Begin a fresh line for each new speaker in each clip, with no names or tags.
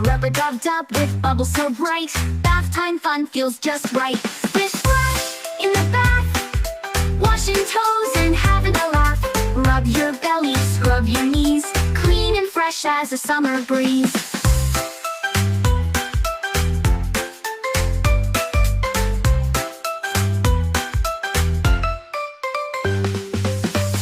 Rubber dub dub with bubbles so bright. Bath time fun feels just right. Splish splash in the bath, washing toes and having a laugh. Rub your belly, scrub your knees, clean and fresh as a summer breeze.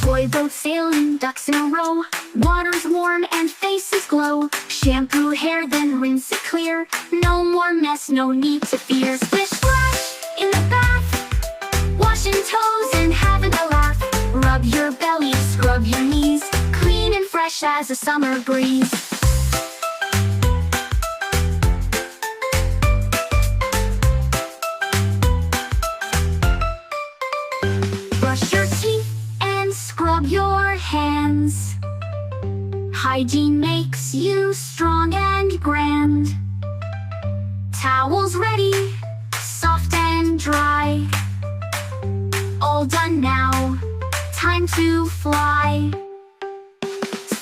Toy boat sailing, ducks in a row. Water's warm and faces glow. Shampoo hair, then rinse it clear. No more mess, no need to fear. Splish splash in the bath, washing toes and having a laugh. Rub your belly, scrub your knees, clean and fresh as a summer breeze. Brush your teeth and scrub your hands. Hygiene makes you strong and grand. Towels ready, soft and dry. All done now, time to fly.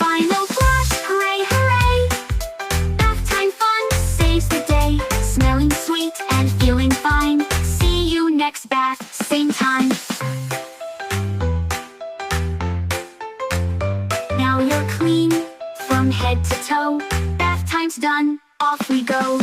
Final flash, hooray, hooray! Bath time fun saves the day. Smelling sweet and feeling fine. See you next bath, same time. Now you're clean from head to toe. Bath time's done, off we go.